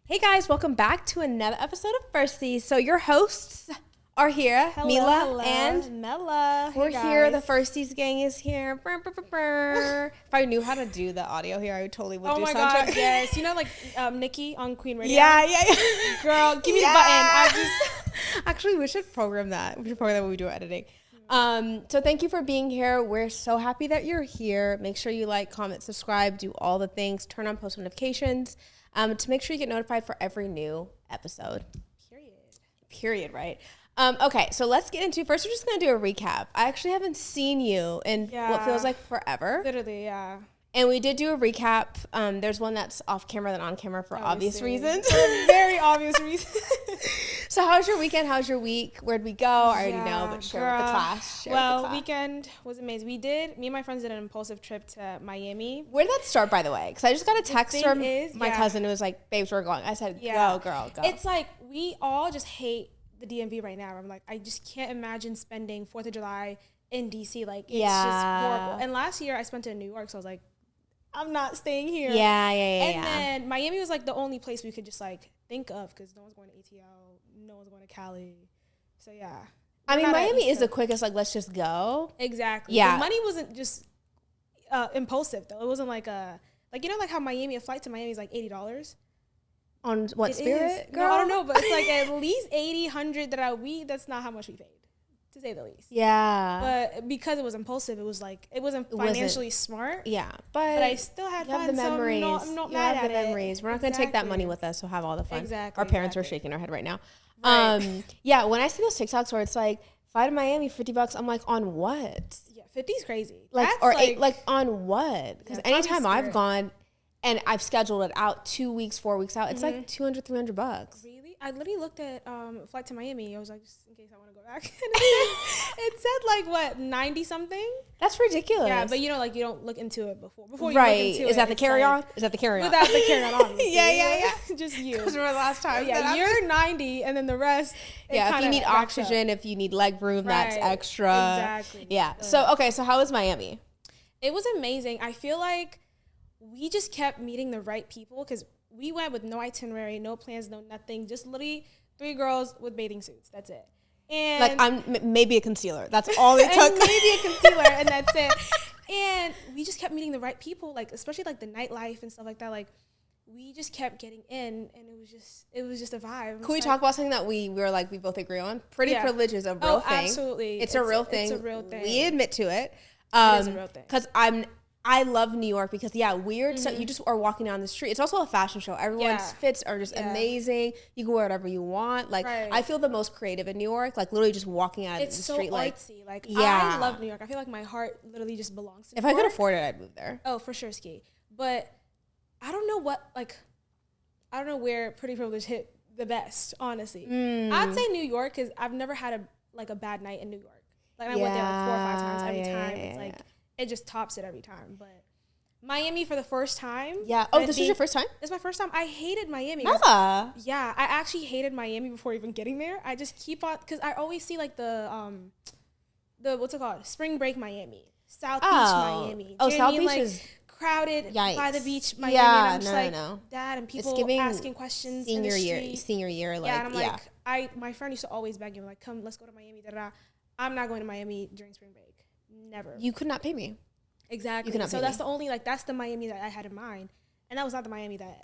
Hey guys, welcome back to another episode of Firsties. So your hosts are here, Mila and Mella. We're here. The Firsties gang is here. Brr, brr, brr, brr. If I knew how to do the audio here, I totally would do soundtrack. Oh my god, yes. You know, like Nikki on Queen Radio? Yeah. Girl, give me the button. Actually, we should program that. We should program that when we do editing. So thank you for being here. We're so happy that you're here. Make sure you like, comment, subscribe, do all the things. Turn on post notifications to make sure you get notified for every new episode. Period, right? Okay, so let's get into, first we're just going to do a recap. I actually haven't seen you in what feels like forever. Literally, yeah. And we did do a recap. There's one that's off camera than on camera for obvious reasons. For very obvious reasons. So how's your weekend? How's your week? Where'd we go? I already know, but share with the class. Weekend was amazing. Me and my friends did an impulsive trip to Miami. Where did that start, by the way? Because I just got a text from my cousin who was like, babes, we're going. I said, go, girl, go. It's like, we all just hate the DMV right now. I'm like, I just can't imagine spending 4th of July in DC. Like, it's just horrible. And last year I spent it in New York, so I was like, I'm not staying here. And then Miami was like the only place we could just like think of because no one's going to ATL, no one's going to Cali. So yeah. I mean, Miami is the quickest, like, let's just go. Exactly. Yeah. The money wasn't just impulsive though. It wasn't like you know, like how a flight to Miami is like $80. On what, Spirit? Girl? No, I don't know, but it's like at least 80, 100 that's not how much we paid, to say the least. Yeah. But because it was impulsive, it was like, it wasn't financially smart. Yeah. But I still had fun. The memories. So I'm not mad at it. Memories. We're not going to take that money with us, so have all the fun. Exactly. Our parents are shaking our head right now. Right. Yeah, when I see those TikToks where it's like, fly to Miami, $50, I'm like, on what? Yeah, 50's crazy. Like, that's or like on what? Because anytime I've Spirit. gone and I've scheduled it out 2 weeks, 4 weeks out, it's like $200, $300. Really? I literally looked at flight to Miami. I was like, just in case I want to go back. it said like what, 90 something? That's ridiculous. Yeah, but you know, like you don't look into it before you look right. into Is that the carry-on? Is that the carry-on? Without the carry-on, obviously. yeah. Just you. Because remember the last time. Yeah, you're 90 and then the rest. Yeah, if you need oxygen, if you need leg room, that's extra. Exactly. Yeah. So how was Miami? It was amazing. I feel like we just kept meeting the right people because we went with no itinerary, no plans, no nothing. Just literally 3 girls with bathing suits. That's it. And like I'm maybe a concealer. That's all it took. Maybe a concealer, and that's it. And we just kept meeting the right people, like especially like the nightlife and stuff like that. Like we just kept getting in, and it was just a vibe. Can we talk about something that we were like we both agree on? Pretty privilege is a real thing. Absolutely, it's a real thing. It's a real thing. We admit to it. It is a real thing. Because I love New York because weird. So you just are walking down the street. It's also a fashion show. Everyone's fits are just amazing. You can wear whatever you want. Like I feel the most creative in New York. Like literally just walking out of the street. It's so artsy. Like I love New York. I feel like my heart literally just belongs to New York. If I could afford it, I'd move there. Oh, for sure, ski. But I don't know where pretty privilege hit the best. Honestly, I'd say New York because I've never had a bad night in New York. Like I went there like 4 or 5 times every time. It's like. It just tops it every time. But Miami for the first time. Yeah. Oh, this was your first time? It's my first time. I hated Miami. Mella. Yeah. I actually hated Miami before even getting there. I just keep on, because I always see like the what's it called? Spring Break Miami. South Beach Miami. Oh, South Beach is crowded by the beach Miami. Yeah, and I'm just Dad, and people asking questions in the street. Senior year. Like, yeah, and I'm like, my friend used to always beg me, like, come, let's go to Miami. I'm not going to Miami during spring break. Never. You could not pay me. Exactly. So that's that's the Miami that I had in mind. And that was not the Miami that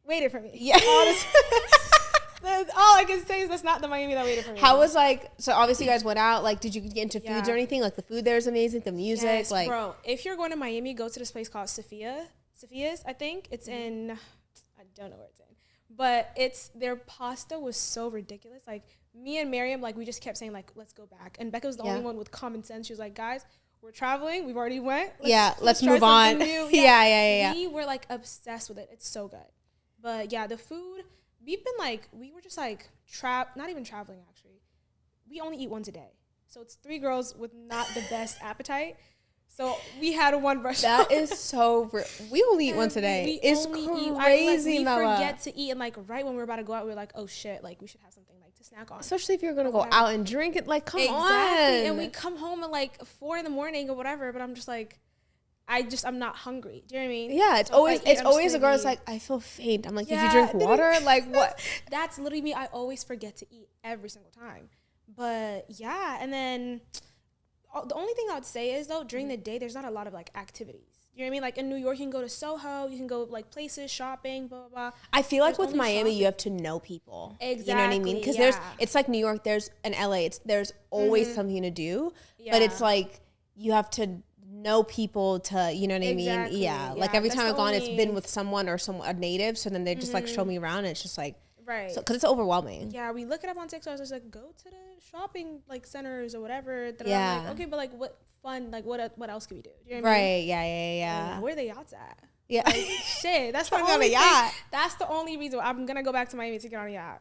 waited for me. Yeah. All I can say is that's not the Miami that waited for me. How was so obviously you guys went out, like did you get into foods or anything? Like the food there is amazing, the music, yes, like bro, if you're going to Miami, go to this place called Sophia's, I think. It's in I don't know where it's in. But their pasta was so ridiculous. Like me and Miriam, like we just kept saying like, let's go back. And Becca was the only one with common sense. She was like, guys, we're traveling. We've already went. Let's move on. Yeah. We were like obsessed with it. It's so good. But yeah, the food, we were just like not even traveling actually. We only eat once a day. So it's 3 girls with not the best appetite. So we had one restaurant. That is so we only eat once a day. It's crazy, we Mella. forget to eat, and like right when we're about to go out, we're like, oh shit, like we should have something like to snack on. Especially if you're gonna go out and drink it, like come on. And we come home at like 4 a.m. or whatever. But I'm just like, I'm not hungry. Do you know what I mean? Yeah, it's so always a girl that's like, I feel faint. I'm like, did you drink water? Like what? That's literally me. I always forget to eat every single time. But yeah, and then the only thing I would say is though, during the day, there's not a lot of like activities. You know what I mean? Like in New York, you can go to Soho, you can go like places, shopping, blah, blah, blah. I feel like with Miami, you have to know people. Exactly. You know what I mean? Because it's like New York, in LA, there's always something to do. Yeah. But it's like, you have to know people to, you know what I mean? Yeah. Like every time I've gone, it's been with someone or a native. So then they just like show me around and it's just like, right. Because it's overwhelming. Yeah, we look it up on TikTok. I was like, go to the shopping like centers or whatever. Then yeah. I'm like, okay, but like what fun? Like what else can we do? You know what I mean? Yeah. Where are the yachts at? Yeah. Like, shit. That's the only thing. That's the only reason I'm gonna go back to Miami to get on a yacht.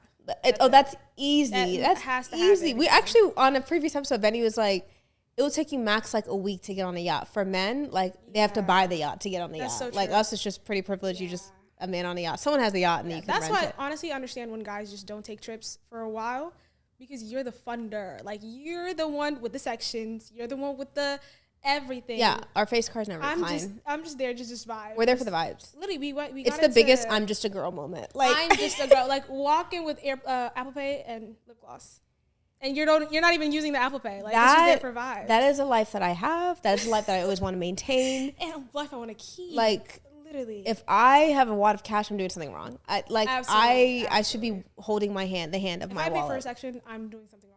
That's easy. That has to easy. Happen. We actually on a previous episode, Benny was like, it will take you max like a week to get on a yacht. For men, like they have to buy the yacht to get on the yacht. So like us, it's just pretty privileged. You just a man on a yacht. Someone has a yacht and then you can rent it. That's why honestly I understand when guys just don't take trips for a while, because you're the funder. Like you're the one with the sections. You're the one with the everything. Yeah, our face cards never decline. I'm just there just vibe. We're there for the vibes. Literally, we it's the biggest I'm just a girl moment. Like I'm just a girl. Like walking with Apple Pay and lip gloss. And you're not even using the Apple Pay. Like it's just there for vibes. That is a life that I have. That is a life that I always want to maintain. And a life I want to keep. Like literally. If I have a wad of cash, I'm doing something wrong. I should be holding the hand of my wallet. If I pay for a section, I'm doing something wrong.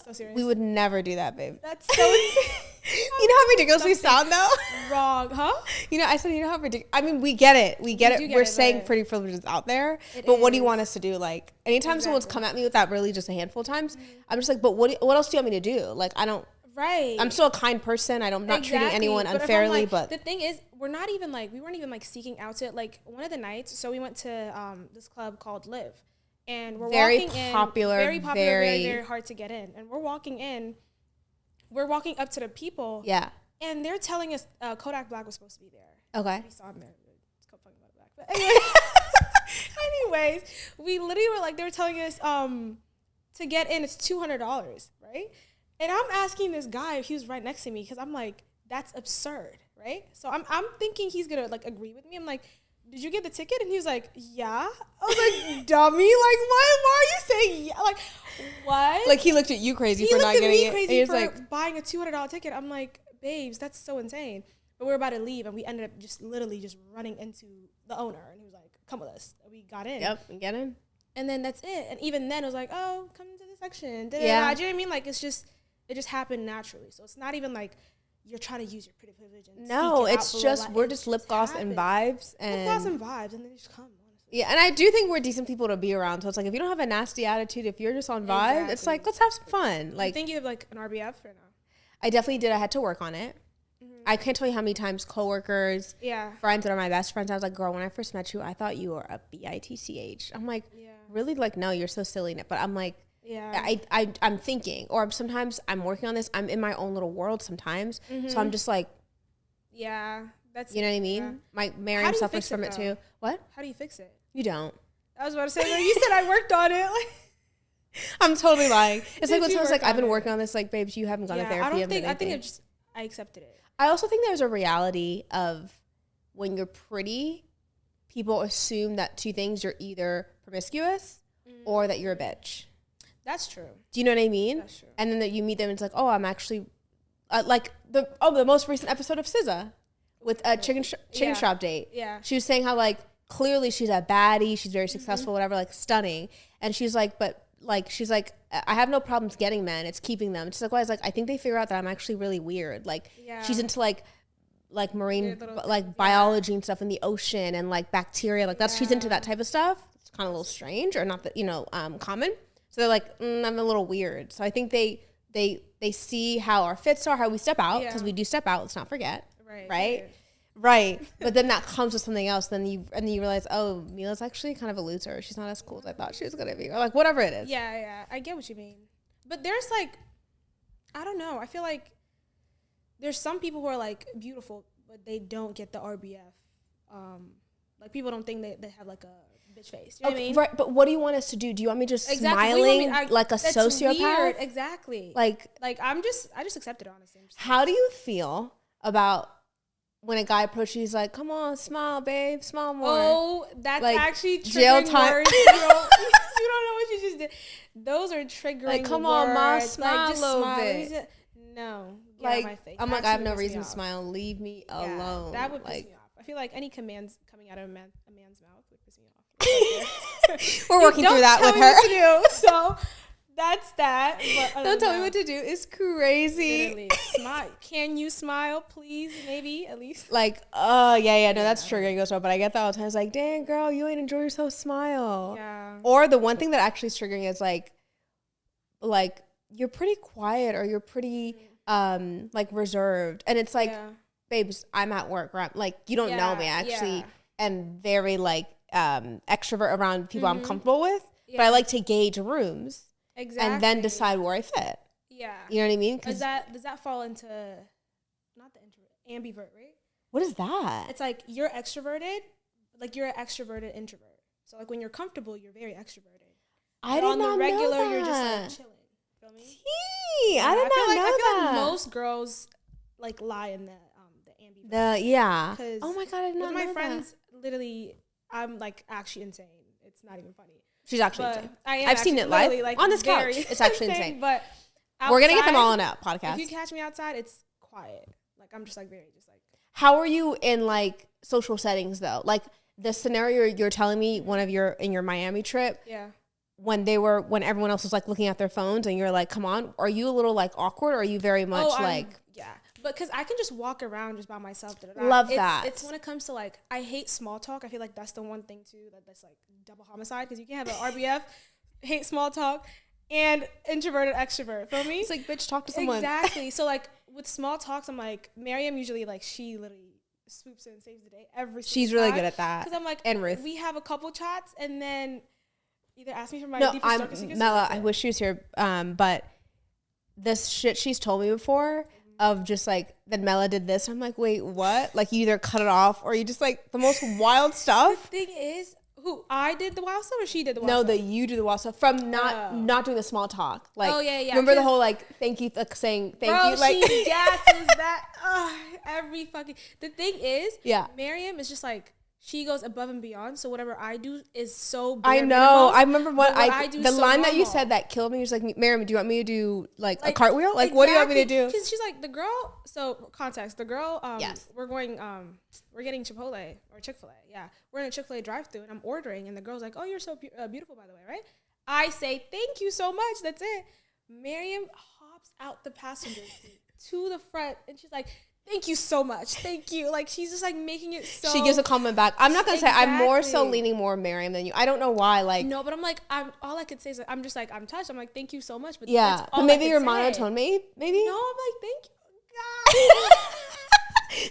So serious. We would never do that, babe. That's so insane. You know how ridiculous we sound, though? Wrong, huh? You know, I said, you know how ridiculous. I mean, we get it. We're saying pretty privileges out there. But what do you want us to do? Like, anytime someone's come at me with that really just a handful of times, I'm just like, but what else do you want me to do? Like, I don't. Right. I'm still a kind person. I'm not treating anyone unfairly. But the thing is, we weren't even seeking out to, like, one of the nights. So we went to this club called Live. And we're very walking popular, in. Very popular, very, very hard to get in. And we're walking in. We're walking up to the people. Yeah. And they're telling us Kodak Black was supposed to be there. Okay. We saw him there. It's called fucking Kodak Black. But anyways, we literally were like, they were telling us to get in, it's $200, right? And I'm asking this guy if he was right next to me, because I'm like, that's absurd, right? So I'm thinking he's gonna like agree with me. I'm like, did you get the ticket? And he was like, yeah. I was like, dummy, like, why are you saying yeah? Like, what? Like, he looked at you crazy for not getting it. He looked at me crazy for like, buying a $200 ticket. I'm like, babes, that's so insane. But we were about to leave, and we ended up just literally running into the owner. And he was like, come with us. And we got in. Yep, we get in. And then that's it. And even then, it was like, oh, come to the section. Yeah. Do you know what I mean? Like, it just happened naturally. So it's not even like you're trying to use your pretty privilege. No, it's just, we're just lip gloss and vibes. And lip gloss and vibes, and then just come. Honestly. Yeah, and I do think we're decent people to be around. So it's like, if you don't have a nasty attitude, if you're just on vibe, it's like, let's have some fun. Like, you think you have like an RBF or no? I definitely did. I had to work on it. I can't tell you how many times coworkers, friends that are my best friends, I was like, girl, when I first met you, I thought you were a bitch. I'm like, really? Like, no, you're so silly. But I'm like, I'm thinking, or sometimes I'm working on this. I'm in my own little world sometimes. So I'm just like, that's, you know what I mean? Yeah. Miriam suffers from it too. What? How do you fix it? You don't. I was about to say, like, you said I worked on it. Like, I'm totally lying. It's like when someone's like, I've been working on this, like, babes, you haven't gone to therapy. I think I accepted it. I also think there's a reality of when you're pretty, people assume that two things, you're either promiscuous or that you're a bitch. That's true. Do you know what I mean? That's true. And then that you meet them, and it's like, oh, I'm actually like the most recent episode of SZA with a chicken shop date. Yeah. She was saying how like clearly she's a baddie, she's very successful, whatever, like stunning. And she's like, but like she's like, I have no problems getting men, it's keeping them. She's like, why? Well, like, I think they figure out that I'm actually really weird. Like she's into like marine biology and stuff in the ocean and like bacteria. Like she's into that type of stuff. It's kind of a little strange, or not that, common. So they're like, I'm a little weird. So I think they see how our fits are, how we step out, because we do step out. Let's not forget, right. But then that comes with something else. Then you realize, oh, Mila's actually kind of a loser. She's not as cool as I thought she was gonna be, or like whatever it is. Yeah, I get what you mean. But there's like, I don't know. I feel like there's some people who are like beautiful, but they don't get the RBF. Like people don't think they have like a bitch face. You know what I mean? Right, but what do you want us to do? Do you want me just smiling like a sociopath? Weird. Exactly. Like I just accepted it, honestly. How do you feel about when a guy approaches, he's like, come on, smile, babe, smile more. Oh, that's like, actually triggering jail time. words. You don't know what you just did. Those are triggering like, come words. on, ma, smile like, just a little smile. bit. No, get like, out my face. I'm like, I have no reason to smile. Leave me alone. That would like, piss me off. I feel like any commands coming out of a man's mouth would piss me off. We're working through that with her. To do, so that's that. But don't tell me what to do. It's crazy. Literally, smile. Can you smile, please? Maybe at least. Like, oh yeah. No, that's triggering as well. But I get that all the time. It's like, dang, girl, you ain't enjoy yourself. Smile. Yeah. Or the one thing that actually is triggering is like you're pretty quiet or you're pretty like reserved, and it's like, babes, I'm at work, or I'm like, you don't know me. I actually am very like extrovert around people I'm comfortable with, but I like to gauge rooms and then decide where I fit. Yeah, you know what I mean? Does that fall into not the introvert, ambivert, right? What is that? It's like you're extroverted, like you're an extroverted introvert. So like when you're comfortable, you're very extroverted. I did not know that. On the regular, you're just like chilling. Feel me? I did not know that. I feel like most girls like lie in the ambivert. Oh my god, I did not know that. My friends, literally, I'm like actually insane. It's not even funny. She's actually insane. I've seen it live like, on this couch. It's actually insane. But outside, we're gonna get them all on a podcast. If you catch me outside, it's quiet. Like I'm just like very just like. How are you in like social settings though? Like the scenario you're telling me, in your Miami trip. Yeah. When everyone else was like looking at their phones and you're like, come on, are you a little like awkward or are you very much but because I can just walk around just by myself. Love that. It's when it comes to like, I hate small talk. I feel like that's the one thing too that's like double homicide, because you can have an RBF, hate small talk, and introverted extrovert. Feel me? It's like, bitch, talk to someone. Exactly. So like with small talks, I'm like, Miriam usually like, she literally swoops in and saves the day every single She's really good at that. Because I'm like, and Ruth, we have a couple chats and then either ask me for my deepest darkest secrets. Mella, I wish she was here, but this shit she's told me before of just like, then Mella did this. I'm like, wait, what? Like you either cut it off or you just like the most wild stuff. The thing is, who I did the wild stuff or she did the wild stuff? No, that you do the wild stuff from not doing the small talk. Like, remember the whole like thank you, like saying thank you, like she gasses that every fucking. The thing is, Miriam is just like, she goes above and beyond. So whatever I do is so bare I know. Minimal, I remember what I do. The so line normal. that you said that killed me was like, Miriam, do you want me to do like a cartwheel? Like, what do you want me to do? Because she's like, the girl. So context, the girl. We're going. We're getting Chipotle or Chick-fil-A. Yeah, we're in a Chick-fil-A drive-thru and I'm ordering, and the girl's like, "Oh, you're so beautiful, by the way, right?" I say, "Thank you so much." That's it. Miriam hops out the passenger seat to the front, and she's like, "Thank you so much. Thank you." Like, she's just like making it so. She gives a comment back. I'm not gonna say I'm more so leaning more Miriam than you. I don't know why. Like, no, but I'm like, all I could say is like, I'm just like, I'm touched. I'm like, thank you so much. But yeah, but maybe your monotone, maybe. No, I'm like, thank you. God.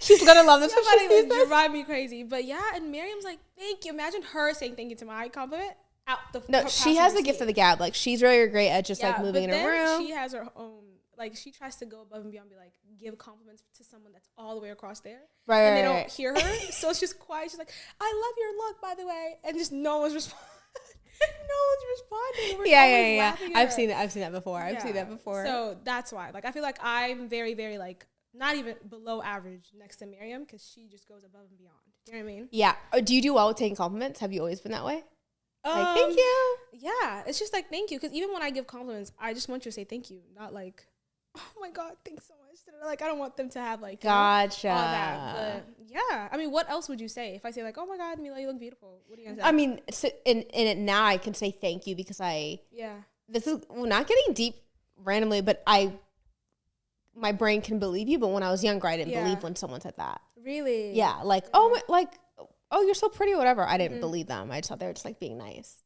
She's gonna love this. Somebody would drive me crazy. But yeah, and Miriam's like, thank you. Imagine her saying thank you to my compliment out the. No, she has the gift of the gab. Like, she's really great at just like moving in a room. She has her own. Like, she tries to go above and beyond, be like, give compliments to someone that's all the way across there. Right. And they don't hear her. So it's just quiet. She's like, I love your look, by the way. And just no one's responding. Yeah. I've seen that before. So that's why. Like, I feel like I'm very, very, like, not even below average next to Miriam, because she just goes above and beyond. You know what I mean? Yeah. Do you do well with taking compliments? Have you always been that way? Like, thank you. Yeah. It's just like, thank you. Because even when I give compliments, I just want you to say thank you. Not like, oh my God, thanks so much. Like, I don't want them to have like, gotcha. All that. But yeah. I mean, what else would you say? If I say like, oh my God, Mila, you look beautiful. What are you going to say? I mean, in it now I can say thank you because this is not getting deep randomly, but my brain can believe you. But when I was younger, I didn't believe when someone said that. Really? Yeah. Like, oh, you're so pretty or whatever. I didn't believe them. I just thought they were just like being nice.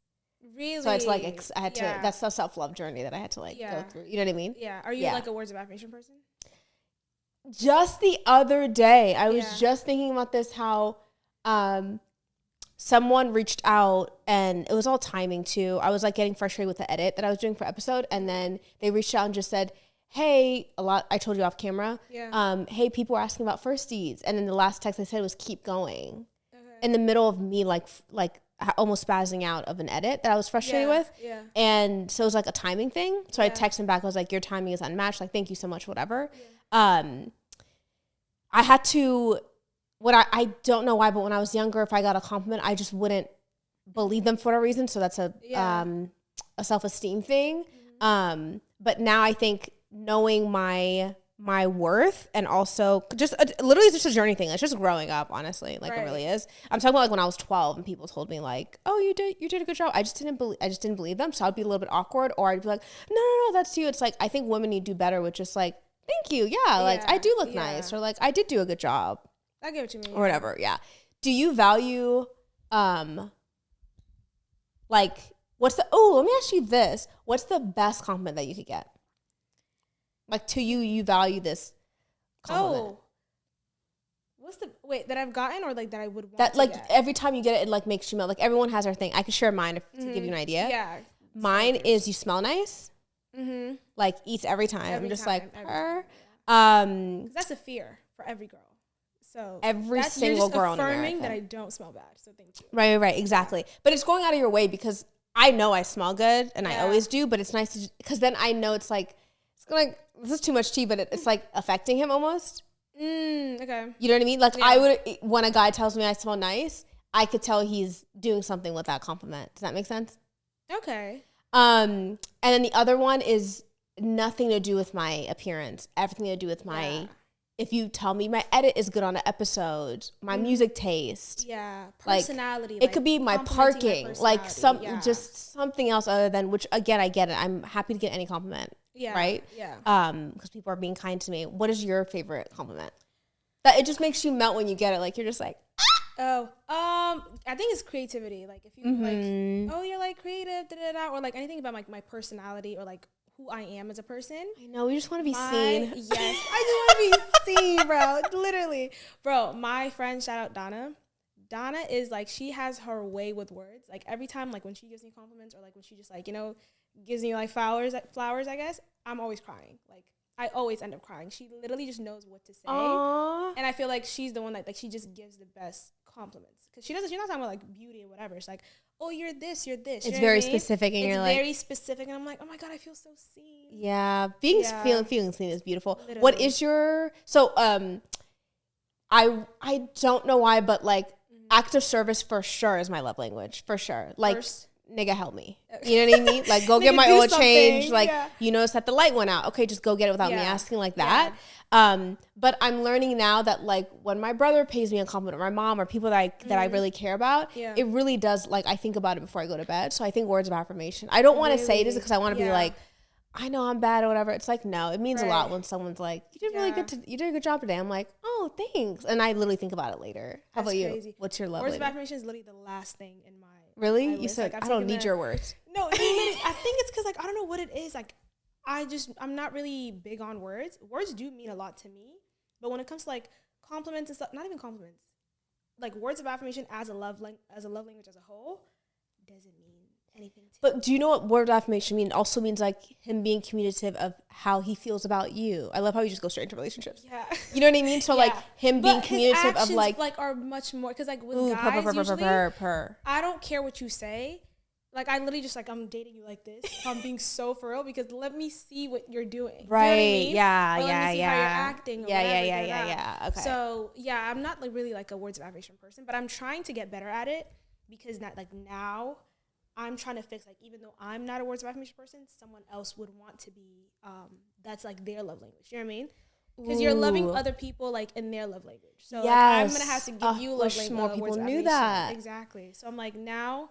Really? So it's like, I had to, that's a self-love journey that I had to like go through. You know what I mean? Yeah. Are you like a words of affirmation person? Just the other day, I was just thinking about this, how someone reached out, and it was all timing too. I was like getting frustrated with the edit that I was doing for episode. And then they reached out and just said, hey, I told you off camera. Yeah. Hey, people were asking about Firsties. And then the last text I said was keep going. Okay. In the middle of me like almost spazzing out of an edit that I was frustrated with. Yeah. And so it was like a timing thing. So I texted him back. I was like, your timing is unmatched. Like, thank you so much, whatever. Yeah. I had to I don't know why, but when I was younger, if I got a compliment, I just wouldn't believe them for whatever reason. So that's a self-esteem thing. But now I think knowing my worth, and also just literally it's just a journey thing. It's just growing up, honestly. Like, it really is. I'm talking about like when I was 12 and people told me like, oh, you did a good job. I just didn't believe them. So I'd be a little bit awkward, or I'd be like, no, that's you. It's like, I think women need to do better with just like, thank you. Yeah. Like, I do look nice, or like, I did do a good job. I get what you mean. Or whatever. Yeah. Do you value, like, let me ask you this. What's the best compliment that you could get? Like, to you value this compliment. That I've gotten, or like that I would want that, to like, get? every time you get it, it like makes you melt. Like, everyone has their thing. I could share mine to give you an idea. Yeah. Mine is you smell nice. Like, eats every time. I'm just like, her. That's a fear for every girl. So every single girl in America. Affirming that I don't smell bad. So thank you. Right. Exactly. But it's going out of your way, because I know I smell good, and I always do. But it's nice to, because then I know it's like, this is too much tea, but it's like affecting him almost. Okay. You know what I mean? Like, I would, when a guy tells me I smell nice, I could tell he's doing something with that compliment. Does that make sense? Okay. And then the other one is nothing to do with my appearance. Everything to do with my, if you tell me my edit is good on an episode, my music taste. Yeah. Personality. Like, it could be my parking. Like, just something else other than, which again, I get it. I'm happy to get any compliment. Yeah. Right? Yeah. Because people are being kind to me. What is your favorite compliment? That it just makes you melt when you get it. Like, you're just like, ah! I think it's creativity. Like, if you like, oh, you're like creative, or like anything about like my personality, or like who I am as a person. I know, we just want to be seen. Yes, I just want to be seen, bro. Literally, bro. My friend, shout out Donna. Donna is like, she has her way with words. Like, every time, like when she gives me compliments, or like when she just like, gives me like flowers, I guess, I'm always crying. Like, I always end up crying. She literally just knows what to say. Aww. And I feel like she's the one that like, she just gives the best compliments. Because she's not talking about like beauty or whatever. It's like, oh, you're this. It's very specific, and you're like, it's very specific, and I'm like, oh my God, I feel so seen. Yeah. Feeling seen is beautiful. Literally. What is your, I don't know why, but like, act of service for sure is my love language, for sure. Like, nigga, help me. You know what I mean? Like, go get my oil change. Like, you notice that the light went out. Okay, just go get it without me asking, like that. But I'm learning now that like when my brother pays me a compliment, or my mom, or people that I really care about, it really does, like, I think about it before I go to bed. So I think words of affirmation. I don't want to say this because I want to be like, I know I'm bad or whatever. It's like, no, it means a lot when someone's like, you did a good job today. I'm like, oh, thanks. And I literally think about it later. How about you? Crazy. What's your love language? Words of affirmation is literally the last thing in my Really? list. You said, like, I don't need your words. No, I think it's because like, I don't know what it is. Like, I'm not really big on words. Words do mean a lot to me. But when it comes to like compliments and stuff, not even compliments, like words of affirmation as a love language as a whole doesn't mean anything to me. But do you know what word of affirmation mean? It also means like him being communicative of how he feels about you. I love how you just go straight into relationships. Yeah. You know what I mean? So like him being communicative of like are much more, because like with guys usually, I don't care what you say. Like, I literally just like, I'm dating you like this. I'm being so for real, because let me see what you're doing. Right. You know what I mean? Yeah. Or yeah. Let me see how you're acting. Or whatever, Yeah. Okay. So yeah, I'm not like really like a words of affirmation person, but I'm trying to get better at it, because now I'm trying to fix, like, even though I'm not a words of affirmation person, someone else would want to be, that's like their love language. You know what I mean? Because you're loving other people like in their love language. So like, I'm gonna have to give you love language. More people knew that. Exactly. So I'm like, now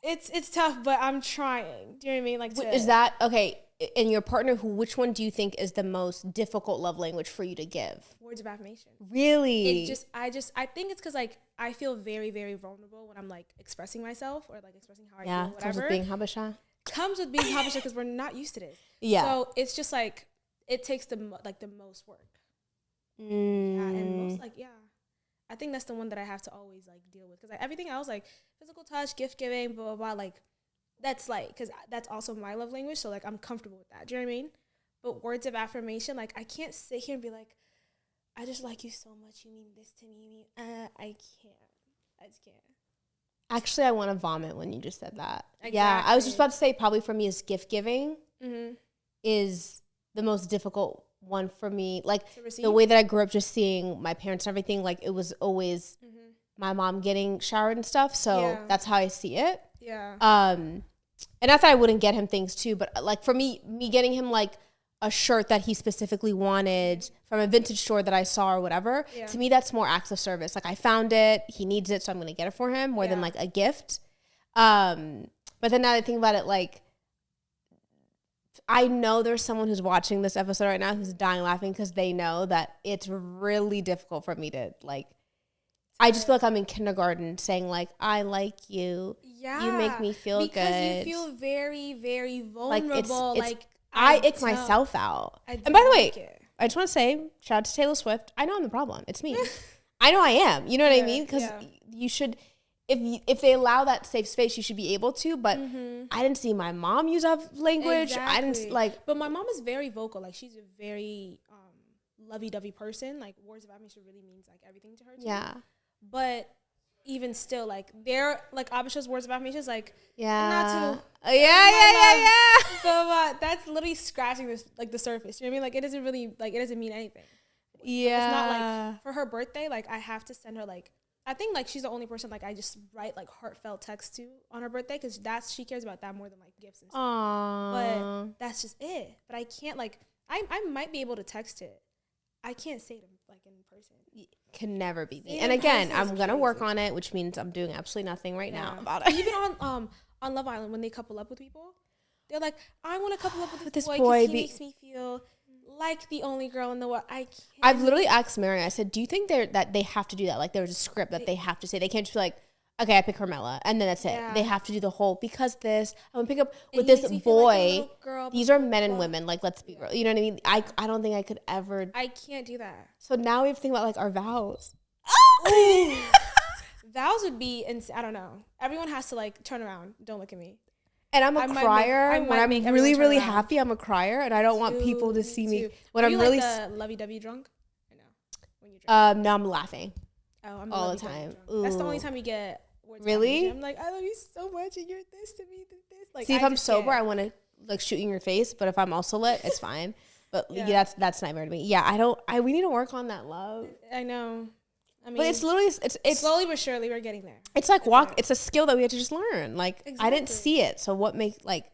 it's tough, but I'm trying. Do you know what I mean? Like, is that okay? And your partner, which one do you think is the most difficult love language for you to give? Words of affirmation. Really? I think it's because like I feel very, very vulnerable when I'm like expressing myself, or like expressing how I feel, whatever. Comes with being Habesha. Because we're not used to this. Yeah. So it's just like, it takes the most work. Yeah, and most I think that's the one that I have to always like deal with, because like, everything else, like physical touch, gift giving, blah blah blah, like that's like, because that's also my love language, so like I'm comfortable with that. Do you know what I mean? But words of affirmation, like I can't sit here and be like, I just like you so much, you mean this to me. I just can't. Actually, I want to vomit when you just said that. Exactly. Yeah, I was just about to say, probably for me is gift giving is the most difficult one for me. Like receive? The way that I grew up just seeing my parents and everything, like it was always my mom getting showered and stuff. So that's how I see it. Yeah. And not that I wouldn't get him things too, but like for me getting him like a shirt that he specifically wanted from a vintage store that I saw or whatever, to me that's more acts of service. Like I found it, he needs it, so I'm gonna get it for him more than like a gift. But then now that I think about it, like I know there's someone who's watching this episode right now who's dying laughing because they know that it's really difficult for me to like, I just feel like I'm in kindergarten saying like, I like you. Yeah. You make me feel good. Because you feel very, very vulnerable. Like I ick myself out. And by the way, I just want to say, shout out to Taylor Swift. I know I'm the problem. It's me. I know I am. You know what I mean? Because you should... If they allow that safe space, you should be able to. But I didn't see my mom use that language. Exactly. I didn't like. But my mom is very vocal. Like she's a very lovey-dovey person. Like words of affirmation really means like everything to her. Too. Yeah. But even still, like they're like Abisha's words of affirmation is like not to. Yeah. But that's literally scratching this like the surface. You know what I mean? Like it doesn't really like it doesn't mean anything. Yeah. It's not like for her birthday. Like I have to send her like. I think like she's the only person like I just write like heartfelt texts to on her birthday because she cares about that more than like gifts and stuff. Aww. But that's just it. But I can't like I might be able to text it. I can't say it like in person. Can never be me. And again, I'm gonna work on it, which means I'm doing absolutely nothing right now about it. Even on Love Island when they couple up with people, they're like, I want to couple up with this boy because he makes me feel like the only girl in the world. I've literally asked Mary, I said, do you think that they have to do that? Like there's a script that they have to say. They can't just be like, okay, I pick Carmela, and then that's it. They have to do the whole, because this, I'm gonna pick up with this boy. Like girl, these are men and women. Like, let's be real. You know what I mean? I don't think I could ever. I can't do that. So now we have to think about like our vows. Vows would be, I don't know. Everyone has to like turn around. Don't look at me. And I'm a crier. When I'm really, really happy, I'm a crier, and I don't want people to see me. When I'm really like lovey-dovey drunk. I know. When you're drunk. No, I'm laughing. Oh, I'm all the time. That's the only time we get words. Really? I'm like, I love you so much, and you're this to me, this. Like, see, if I'm sober, I want to like shoot you in your face, but if I'm also lit, it's fine. But that's nightmare to me. Yeah, we need to work on that love. I know. I mean, but it's literally it's slowly but surely we're getting there. It's like it's a skill that we have to just learn. Like I didn't see it, so what makes like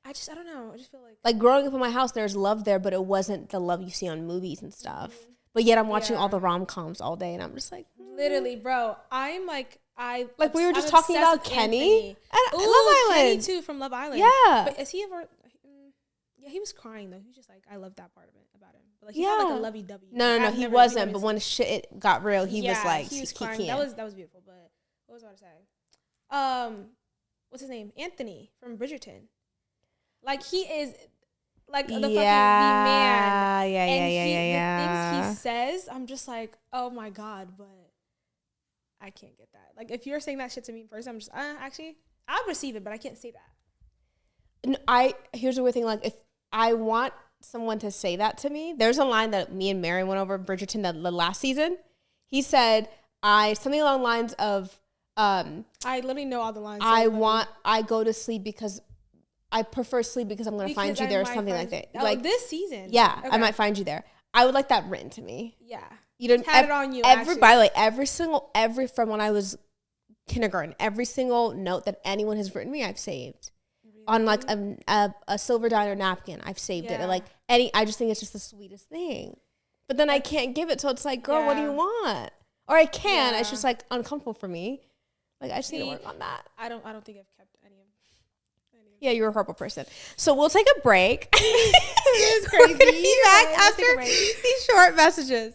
I don't know. I just feel like growing up in my house, there's love there, but it wasn't the love you see on movies and stuff. But yet I'm watching all the rom-coms all day, and I'm just like literally, bro. I'm like we were just talking about Kenny at Love Island. Kenny too from Love Island. Yeah, but is he ever? Yeah, he was crying though. He was just like, I love that part of it about him. But like, he's not like a lovey-dovey. No, he wasn't. But when it got real, he was like, he was crying. That was beautiful. But what was I about to say? What's his name? Anthony from Bridgerton. Like he is, like the fucking man. Yeah. The things he says, I'm just like, oh my god. But I can't get that. Like if you're saying that shit to me in person, I'm just actually I'll receive it, but I can't say that. No, here's the weird thing. Like if I want someone to say that to me, there's a line that me and Mary went over Bridgerton the last season. He said, something along the lines of, I literally know all the lines. I go to sleep because I prefer sleep because I'm going to find you there or something like that. Like this season. Yeah. Okay. I might find you there. I would like that written to me. Yeah. You don't have it on you. By the way, from when I was kindergarten, every single note that anyone has written me, I've saved. On like a silver diner napkin, I've saved it. And like I just think it's just the sweetest thing. But then I can't give it, so it's like, girl, what do you want? Or I can. It's just like uncomfortable for me. Like I just need to work on that. I don't think I've kept any of. Yeah, you're a horrible person. So we'll take a break. It is crazy. We're gonna be back after these short messages.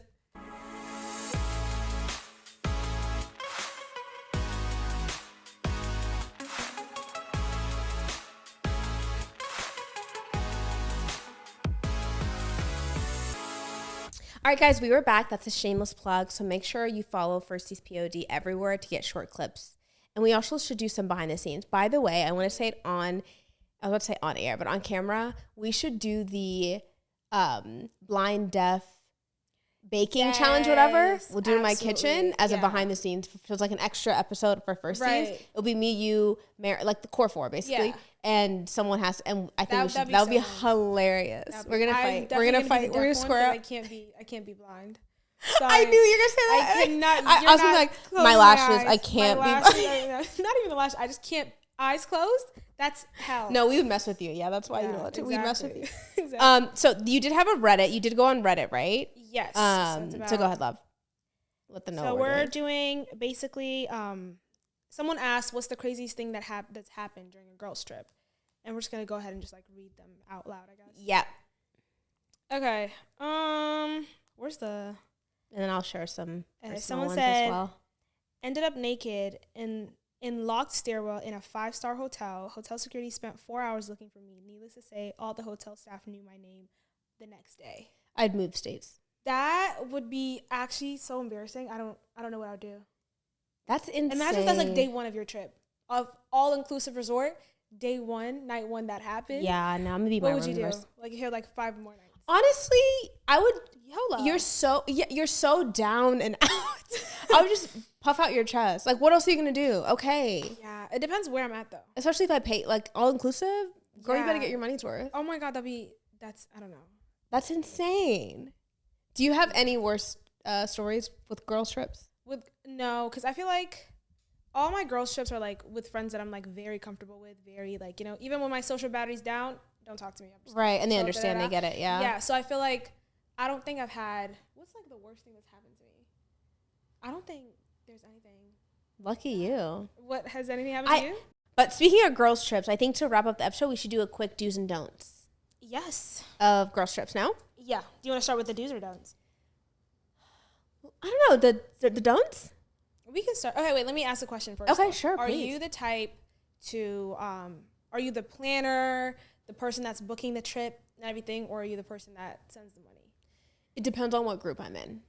All right, guys, we were back. That's a shameless plug. So make sure you follow Firsties POD everywhere to get short clips. And we also should do some behind the scenes. By the way, I want to say it I was about to say on air, but on camera, we should do the blind, deaf baking challenge, whatever. We'll do it in my absolutely. kitchen as a behind the scenes. So it's like an extra episode for Firsties. Right. It'll be me, you, like the core four basically. Yeah. And someone has to, and I think that would be hilarious. We're gonna fight. We're gonna gonna square up. I can't be blind. I knew you were gonna say that. I cannot. I was like, my lashes. I can't be. Not even the lashes. I just can't. Eyes closed. That's hell. No, we would mess with you. Yeah, that's why you know it. We'd mess with you. Exactly. So you did have a Reddit. You did go on Reddit, right? Yes. So go ahead, love. Let them know. So we're doing basically. Someone asked, "What's the craziest thing that's happened during a girls' trip?" And we're just gonna go ahead and just like read them out loud, I guess. Yeah. Okay. Where's the? And then I'll share some. Someone said, as well. Ended up naked in locked stairwell in a 5-star hotel. Hotel security spent 4 hours looking for me. Needless to say, all the hotel staff knew my name the next day. I'd move states. That would be actually so embarrassing. I don't know what I would do. That's insane. Imagine if that's like day one of your trip of all-inclusive resort. Day one, night one, that happened. Yeah, no, I'm gonna be. What would you do? Like here, like 5 more nights. Honestly, I would. YOLO. You're so down and out. I would just puff out your chest. Like, what else are you gonna do? Okay. Yeah, it depends where I'm at though. Especially if I pay like all inclusive. Girl, you better get your money's worth. Oh my God, that's I don't know. That's insane. Do you have any worse stories with girls trips? No, because I feel like all my girls trips are like with friends that I'm like very comfortable with, very like, you know, even when my social battery's down, don't talk to me. Right, and they understand, they get it, yeah. Yeah, so I feel like I don't think I've had, what's like the worst thing that's happened to me? I don't think there's anything. Lucky you. What, has anything happened to you? But speaking of girls trips, I think to wrap up the episode, we should do a quick do's and don'ts. Yes. Of girls trips, no? Yeah. Do you want to start with the do's or don'ts? I don't know, the don'ts? We can start. Okay, wait, let me ask a question first. Okay, sure, Are please. you the type to, are you the planner, the person that's booking the trip and everything, or are you the person that sends the money? It depends on what group I'm in.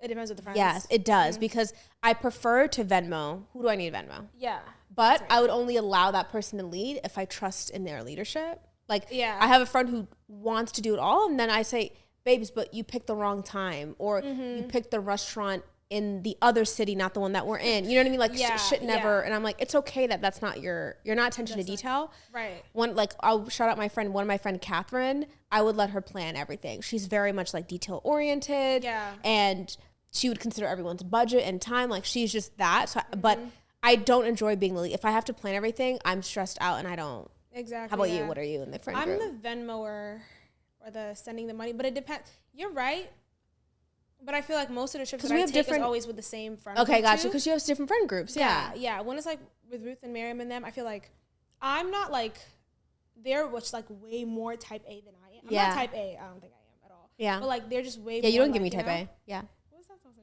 It depends with the friends. Yes, it does, because I prefer to Venmo. Who do I need Venmo? Yeah. But I would only allow that person to lead if I trust in their leadership. Like, yeah. I have a friend who wants to do it all, and then I say, babes, but you picked the wrong time, or you picked the restaurant in the other city, not the one that we're in. You know what I mean? Like, shit never. And I'm like, it's okay that that's not you're not attention to detail. Right. I'll shout out one of my friend, Catherine. I would let her plan everything. She's very much like detail oriented. Yeah. And she would consider everyone's budget and time. Like, she's just that. So, but I don't enjoy being the lead. If I have to plan everything, I'm stressed out and I don't. Exactly. How about you? What are you in the friend group? I'm the Venmoer or the sending the money, but it depends. You're right. But I feel like most of the trips that I take is always with the same friend group. Okay, gotcha. Because you have different friend groups. Yeah. Yeah. When it's like with Ruth and Miriam and them, I feel like I'm not like, they're which like way more type A than I am. I'm not type A. I don't think I am at all. Yeah. But like they're just way more. Yeah, you don't give me type A. Yeah. What's that supposed to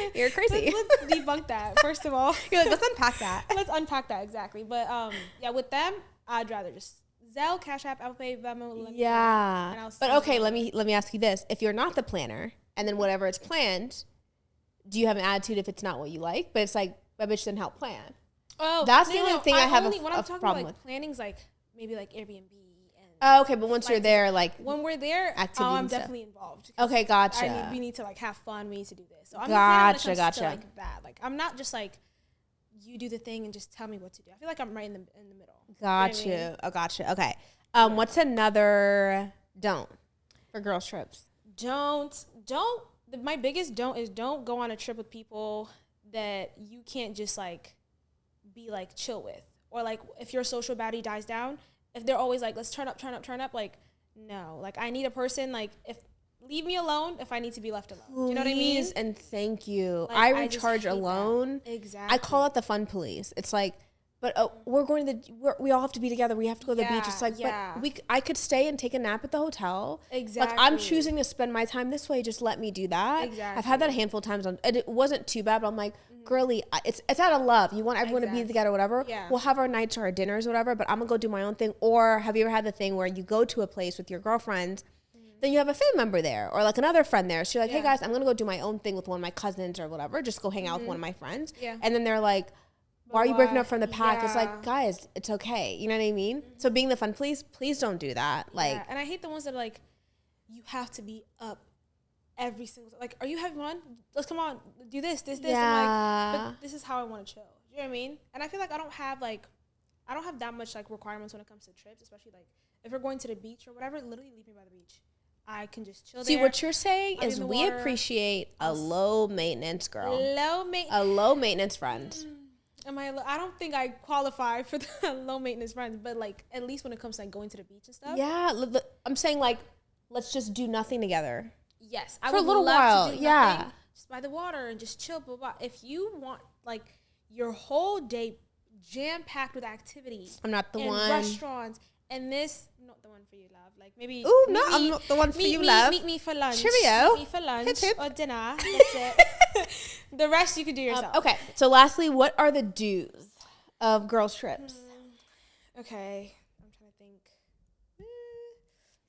mean? You're crazy. Let's debunk that, first of all. You're like, let's unpack that. Let's unpack that, exactly. But yeah, with them, I'd rather just Zelle, Cash App, Apple Pay, Venmo. Yeah. But okay, let me ask you this. If you're not the planner, and then whatever it's planned, do you have an attitude if it's not what you like? But it's like, my bitch didn't help plan. Oh, that's the only thing I have a problem about, with. Like, planning's like maybe like Airbnb. And oh, okay, but once you're there, like when we're there, I'm definitely involved. Okay, gotcha. We need to like have fun. We need to do this. So I'm gotcha. To, like that. Like I'm not just like you do the thing and just tell me what to do. I feel like I'm right in the middle. Got you. I mean? Oh, gotcha. Okay. What's another don't for girls trips? My biggest don't is don't go on a trip with people that you can't just like be like chill with, or like if your social battery dies down, if they're always like, let's turn up, like, no, like I need a person, like leave me alone if I need to be left alone. Do you know what I mean? Please and thank you. Like, I recharge alone. That. Exactly. I call it the fun police. It's like, but we're going to we all have to be together. We have to go to the beach. It's like, but I could stay and take a nap at the hotel. Exactly. Like I'm choosing to spend my time this way. Just let me do that. Exactly. I've had that a handful of times. It wasn't too bad, but I'm like, girly, it's out of love. You want everyone to be together, whatever. Yeah. We'll have our nights or our dinners, whatever. But I'm gonna go do my own thing. Or have you ever had the thing where you go to a place with your girlfriends? Then you have a family member there or like another friend there. So you're like, hey guys, I'm going to go do my own thing with one of my cousins or whatever. Just go hang out with one of my friends. Yeah. And then they're like, why are you breaking up from the pack? Yeah. It's like, guys, it's okay. You know what I mean? So being the fun, please don't do that. Like, and I hate the ones that are like, you have to be up every single, like, are you having fun? Let's come on, do this. Yeah. I'm like, but this is how I want to chill. You know what I mean? And I feel like I don't have that much like requirements when it comes to trips, especially like if we're going to the beach or whatever. Literally leave me by the beach. I can just chill there. See, what you're saying is we appreciate a low maintenance girl. A low maintenance friend. I don't think I qualify for the low maintenance friends, but like at least when it comes to like going to the beach and stuff. Yeah, I'm saying like let's just do nothing together. Yes, for a little while. To do yeah, just by the water and just chill. Blah, blah. If you want like your whole day jam packed with activities, I'm not the one. Restaurants and this not the one for you, love. Like maybe. Ooh, no, I'm not the one for you, love. Meet me for lunch. Cheerio. Meet me for lunch hip. or dinner. That's it. The rest you can do yourself. Okay, so lastly, what are the do's of girls' trips? Okay, I'm trying to think.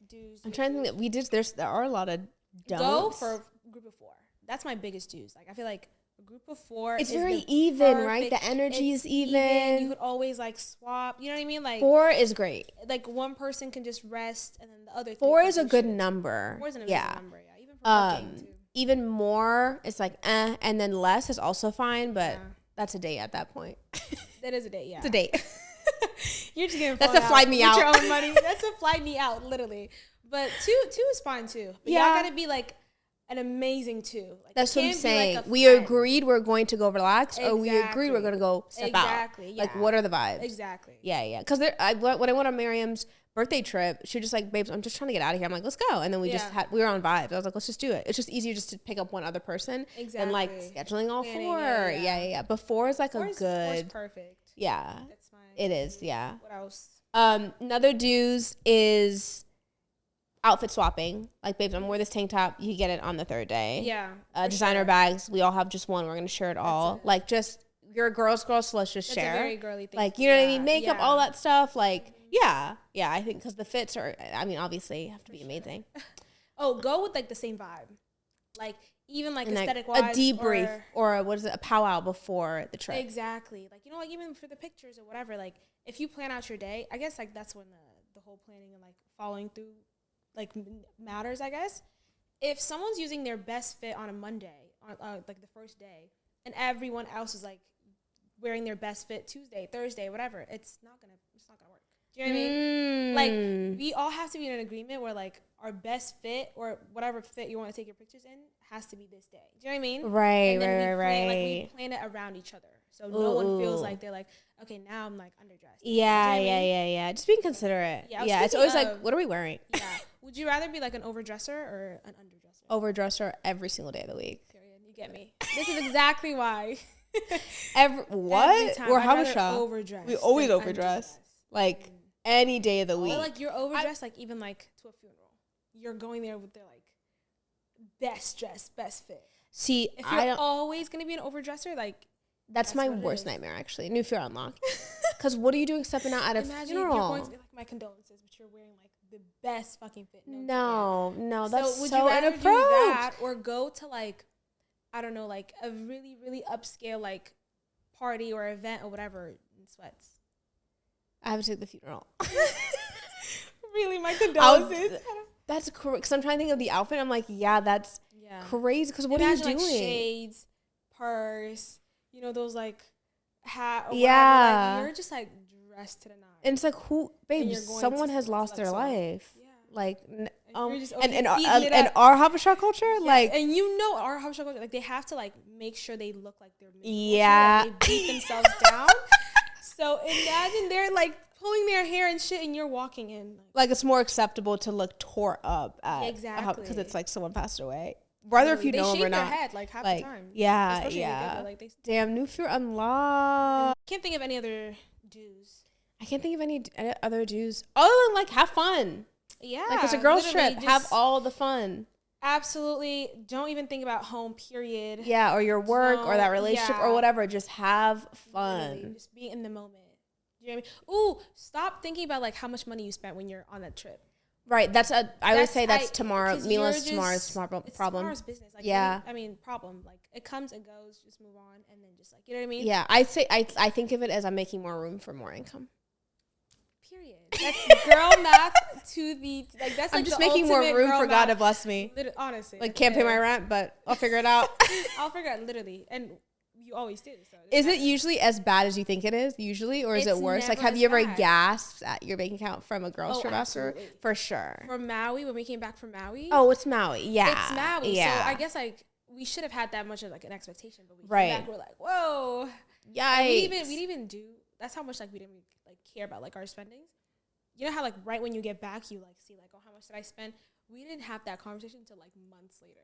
Do's. I'm trying to think that we did. There are a lot of don'ts. Go for a group of 4. That's my biggest do's. Like I feel like a group of 4. It's very even, right? The energy is even. You could always like swap. You know what I mean? Like 4 is great. Like one person can just rest, and then the other. 4 is a good number. 4 is an amazing number. Yeah, even for booking too. Even more, it's like and then less is also fine, but that's a date at that point. That is a date. Yeah, it's a date. You're just getting that's a fly me out. With your own money. That's a fly me out, literally. But two is fine too. But y'all gotta be like an amazing 2. Like, that's what I'm saying. Like we agreed we're going to go relax, or we agreed we're going to go step out. Exactly. Yeah. Like what are the vibes? Exactly. Yeah. Because when I went on Miriam's birthday trip, she was just like, babes, I'm just trying to get out of here. I'm like, let's go. And then we were on vibes. I was like, let's just do it. It's just easier just to pick up one other person and like scheduling all 4. Yeah. But 4 is like 4 is perfect. Yeah. That's fine. It is. Yeah. What else? Another do's is outfit swapping. Like, babes, I'm gonna wear this tank top. You get it on the 3rd day. Yeah. Designer bags. We all have just one. We're gonna share it all. Like, just you're a girl, so let's just share. That's a very girly thing. Like, you know what I mean? Makeup, all that stuff. Like, yeah. I think because the fits are. I mean, obviously, have to be amazing. Go with like the same vibe. Like even like aesthetic wise, a debrief or what is it? A powwow before the trip. Exactly. Like like even for the pictures or whatever. Like if you plan out your day, I guess like that's when the whole planning and like following through like matters. I guess if someone's using their best fit on a Monday on like the first day, and everyone else is like wearing their best fit Tuesday, Thursday, whatever, it's not gonna work. Do you know what I mean? Like we all have to be in an agreement where like our best fit or whatever fit you want to take your pictures in has to be this day. Do you know what I mean? Right. Like we plan it around each other, so no one feels like they're like, okay, now I'm like underdressed. Yeah, you know what I mean? yeah. Just being considerate. Yeah, it's always like, what are we wearing? Yeah. Would you rather be like an overdresser or an underdresser? Overdresser every single day of the week. Period. You get me. This is exactly why. What? We're Habesha. Overdress. We always overdress. Like any day of the week. Or like you're overdressed, like even like to a funeral. You're going there with their like best dress, best fit. See, if you're always gonna be an overdresser, like that's my worst nightmare actually. New fear unlocked. Because what are you doing stepping out at a funeral? You're going to be like, my condolences, but you're wearing like the best fucking fit. No, that's would so you rather inappropriate. do that or go to like, I don't know, like a really, really upscale like party or event or whatever in sweats? I have to take the funeral. Really, my condolences. That's correct. Because I'm trying to think of the outfit. I'm like, that's crazy. Because what are you doing? Like shades, purse, those like hat. Or yeah. Like, you're just like dressed to the nines. And it's like, babe, someone has lost their life. Yeah. Like, and our Habesha culture, like, and our Habesha culture, like they have to like make sure they look like they're like, they beat themselves down. So imagine they're like pulling their hair and shit, and you're walking in. Like it's more acceptable to look tore up at because it's like someone passed away. Rather if you know them or not. They shave their head like half the time. Yeah, especially yeah. Like they damn, new fear unlocked. Can't think of any other do's. I can't think of any other do's other than like have fun. Yeah, like it's a girls trip. Have all the fun. Absolutely. Don't even think about home. Period. Yeah, or your work or that relationship or whatever. Just have fun. Really, just be in the moment. You know what I mean? Ooh, stop thinking about like how much money you spent when you're on that trip. Right. I would say that's tomorrow. Mila's tomorrow's problem. Tomorrow's business. Like, yeah. Problem. Like it comes and goes. Just move on, and then just like I mean. Yeah, I think of it as I'm making more room for more income. Period. That's girl math to the like. That's like I'm just making more room for God to bless me. Honestly, like can't pay my rent, but I'll figure it out. I'll figure it out literally, and you always do. So is it usually as bad as you think it is? Usually, or is it worse? Like, have you ever gasped at your bank account from a girls trip after? For sure. From Maui, when we came back from Maui. Oh, it's Maui. Yeah, it's Maui. Yeah. So I guess like we should have had that much of like an expectation, but we came back, we're like, whoa. Yeah. We didn't even do. That's how much like we didn't like care about like our spendings. You know how like right when you get back, you like see like, oh, how much did I spend? We didn't have that conversation until like months later.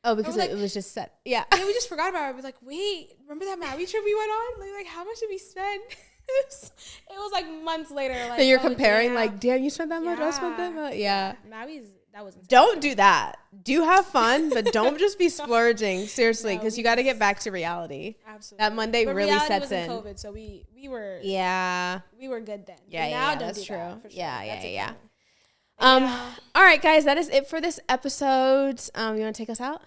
Oh, because it was just set. Yeah. Yeah, we just forgot about it. I was like, wait, remember that Maui trip we went on? Like how much did we spend? It was like months later. Like, then you're comparing, like, damn, you spent that much? I spent that much? Yeah. That was insane. Don't do that. Do have fun, but don't just be splurging. Seriously, because you got to get back to reality. Absolutely. That Monday but really sets was in. COVID, so we were we were good then. Yeah, that's true. That, sure. Yeah. All right, guys, that is it for this episode. You want to take us out?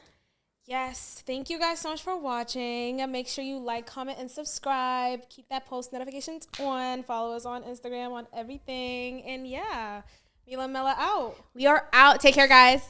Yes. Thank you guys so much for watching. Make sure you like, comment, and subscribe. Keep that post notifications on. Follow us on Instagram, on everything. And yeah, Mila and Mella out. We are out. Take care, guys.